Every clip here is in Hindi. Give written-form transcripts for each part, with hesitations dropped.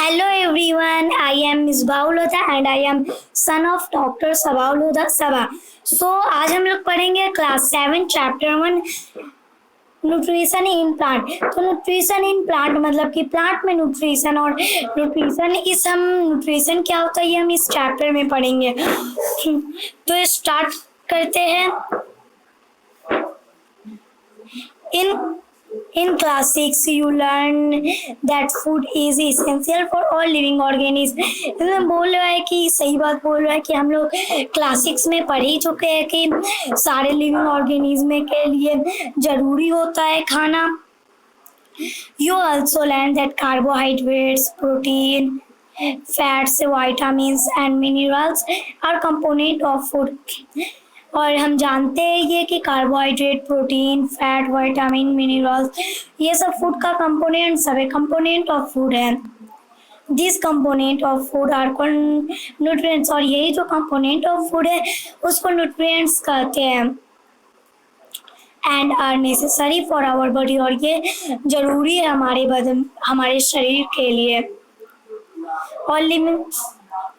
Hello everyone, I am Miss Baulodha and I am son of Dr. Sabaulodha Sabha. So आज हम लोग पढ़ेंगे class 7 chapter 1 nutrition in plant. तो न्यूट्रिशन इन प्लांट मतलब कि प्लांट में न्यूट्रिशन और न्यूट्रिशन क्या होता है ये हम इस चैप्टर में पढ़ेंगे। तो स्टार्ट करते हैं। In class 6 you learn that food is essential for all living organisms। इसमें बोल रहा है कि सही बात बोल रहा है कि हम लोग क्लास 6 में पढ़ ही चुके हैं कि सारे लिविंग ऑर्गेनिज्म के लिए जरूरी होता है खाना। You also learn that carbohydrates, protein, fats, vitamins and minerals are component of food। और हम जानते हैं ये कि carbohydrate, protein, fat, vitamin, minerals ये सब फूड का कंपोनेंट सब है, कंपोनेंट ऑफ फूड है। This component of food are nutrients और यही जो कंपोनेंट ऑफ फूड है उसको न्यूट्रिएंट्स कहते हैं। And are necessary for our body और ये जरूरी है हमारे बदन हमारे शरीर के लिए।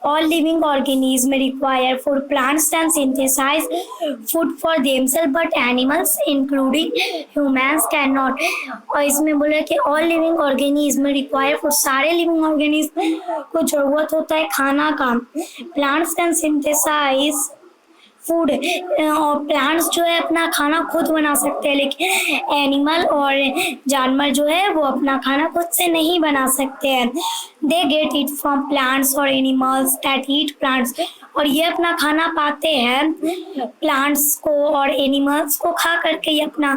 All living organisms require food. Plants can synthesize food for themselves, but animals, including humans, cannot। और इसमें बोला कि all living organisms require food। सारे living organisms को जरूरत होता है खाना का। Plants can synthesize फूड और प्लांट्स जो है अपना खाना खुद बना सकते हैं, लेकिन एनिमल और जानवर जो है वो अपना खाना खुद से नहीं बना सकते हैं। They get it from plants और एनिमल्स दैट ईट प्लांट्स और ये अपना खाना पाते हैं प्लांट्स को और एनिमल्स को खा करके ये अपना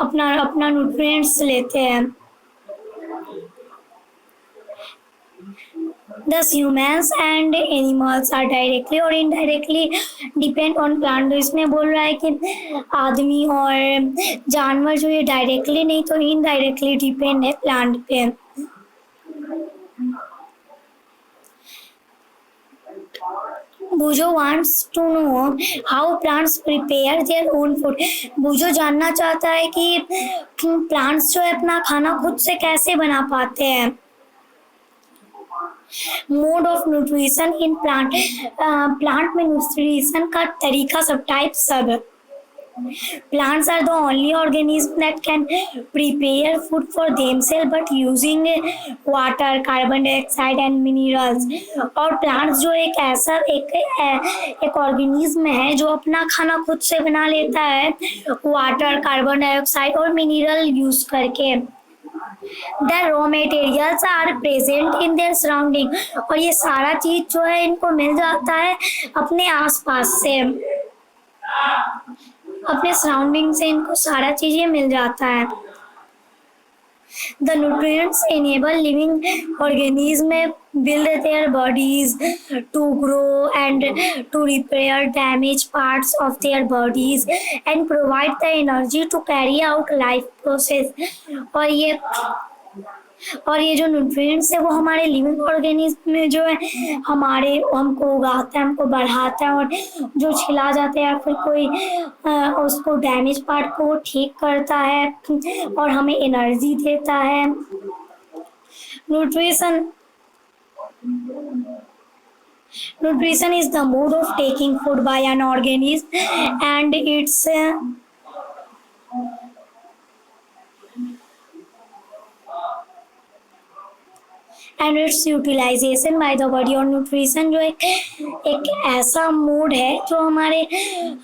अपना अपना न्यूट्रिएंट्स लेते हैं। Thus humans and animals are directly or indirectly depend on plant। इसमें बोल रहा है कि आदमी और जानवर जो ये डायरेक्टली नहीं तो इनडायरेक्टली डिपेंड है प्लांट पे। बुजो wants to know how plants prepare their own food। बुजो जानना चाहता है कि प्लांट्स जो है अपना खाना खुद से कैसे बना पाते हैं। Mode of nutrition in plant plant में न्यूट्रिशन का तरीका सब टाइप सब। Plants are the only organism that can prepare food for themselves but using water, carbon dioxide and minerals। और plants जो एक ऑर्गेनिज्म है जो अपना खाना खुद से बना लेता है वाटर, कार्बन डाइऑक्साइड और मिनरल यूज करके। The raw materials are present in their surrounding और ये सारा चीज जो है इनको मिल जाता है अपने आसपास से, अपने सराउंडिंग से इनको सारा चीज ये मिल जाता है। The nutrients enable living organisms build their bodies to grow and to repair damaged parts of their bodies and provide the energy to carry out life process। और ये जो न्यूट्रिएंट्स है वो हमारे लिविंग ऑर्गेनिज्म में जो है हमारे हमको उगाता है, हमको बढ़ाता है और जो छिला जाता है या फिर कोई उसको डैमेज पार्ट को वो ठीक करता है और हमें एनर्जी देता है। Nutrition is the mode of taking food by an organism and its utilization by the body। और न्यूट्रिशन जो एक ऐसा मोड है जो हमारे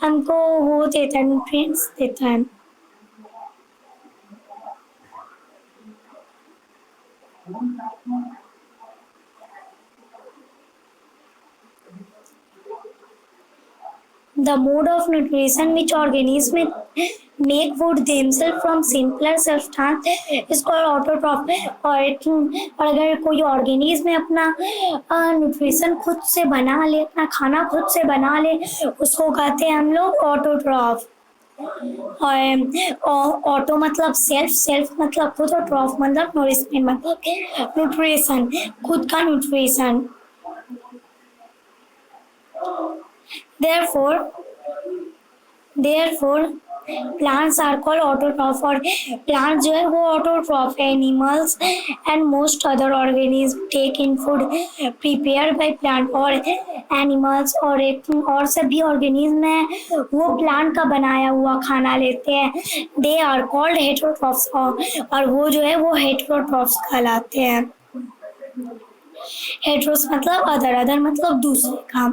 हमको वो देता है, न्यूट्रिएंट्स देता है। The mode of nutrition which organisms make food themselves from simpler substance is called autotroph। और अगर कोई ऑर्गेनिज्म अपना न्यूट्रिशन खुद से बना ले, अपना खाना खुद से बना ले उसको कहते हैं हम लोग ऑटोट्रॉफ। और ऑटो मतलब सेल्फ, सेल्फ मतलब खुद और ट्रॉफ मतलब नोरिशमेंट मतलब न्यूट्रिशन, खुद का nutrition. Therefore plants are called autotroph और प्लांट जो है वो ऑटोट्रॉफ है। Animals and most other organism take in food prepare by plant और एनिमल्स और एक और सभी ऑर्गेनिज्म है वो प्लांट का बनाया हुआ खाना लेते हैं। दे आर कॉल्ड हेटेरोट्रॉफ्स और वो जो है वो हेटेरोट्रॉफ्स कहलाते हैं। हेटेरोस मतलब अदर, अदर मतलब दूसरे का।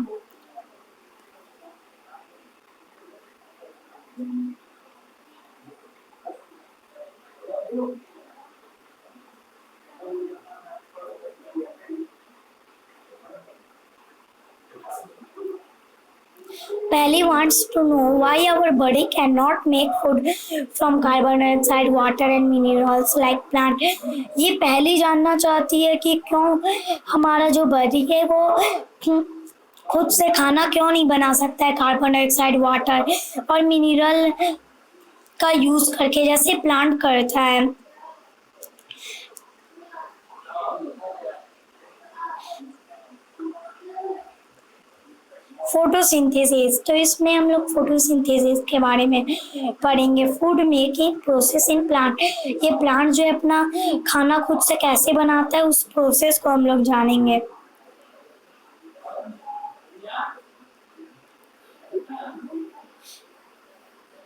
Pally wants to know why our body cannot make food from carbon dioxide, water and minerals like plant. ये पहली जानना चाहती है कि क्यों हमारा जो बॉडी है वो खुद से खाना क्यों नहीं बना सकता है कार्बन डाइऑक्साइड, वाटर और मिनरल का यूज करके जैसे प्लांट करता है। फोटोसिंथेसिस, तो इसमें हम लोग फोटोसिंथेसिस के बारे में पढ़ेंगे। Food making process in plant, ये प्लांट जो है अपना खाना खुद से कैसे बनाता है उस प्रोसेस को हम लोग जानेंगे।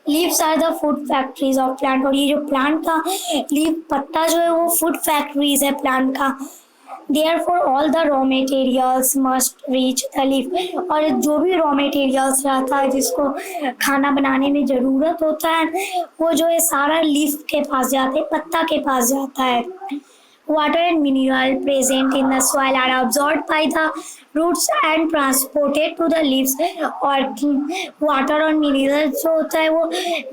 Leaves are the food factories of plant, और ये जो प्लांट का लीव पत्ता जो है वो फूड फैक्ट्रीज है प्लांट का। Therefore all the raw materials must reach the leaf, और जो भी रॉ मटेरियल्स रहता है जिसको खाना बनाने में ज़रूरत होता है वो जो है सारा लीफ के पास जाते हैं, पत्ता के पास जाता है। Water and mineral present in the soil are absorbed by the roots and transported to the leaves, और वाटर और मिनरल जो होता है वो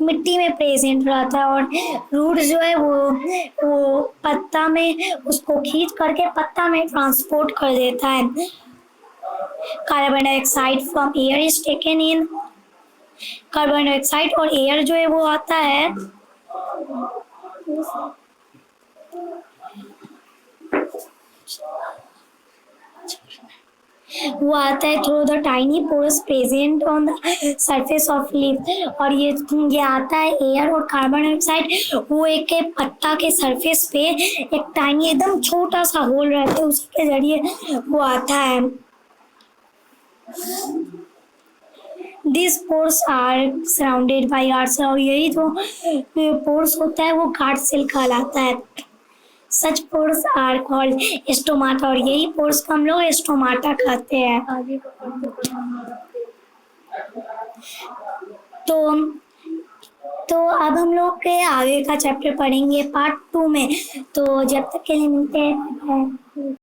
मिट्टी में प्रेजेंट रहता है और रूट जो है वो पत्ता में उसको खींच करके पत्ता में ट्रांसपोर्ट कर देता है। Carbon dioxide from air is taken in, carbon dioxide और एयर जो है वो आता है वो आता है through the tiny pores present on the surface of leaf, और ये आता है एयर और कार्बन डाइऑक्साइड वो एक पत्ता के सरफेस पे एक टाइनी एकदम छोटा सा होल रहता है उसी के जरिए वो आता है। This pores are surrounded by guard cell, और यही जो पोर्स होता है वो गार्ड सेल कहलाता है। सच पोर्स आर कॉल्ड स्टोमाटा, और यही पोर्स को हम लोग स्टोमाटा कहते हैं। तो अब हम लोग के आगे का चैप्टर पढ़ेंगे पार्ट 2 में। तो जब तक के लिए मिलते हैं।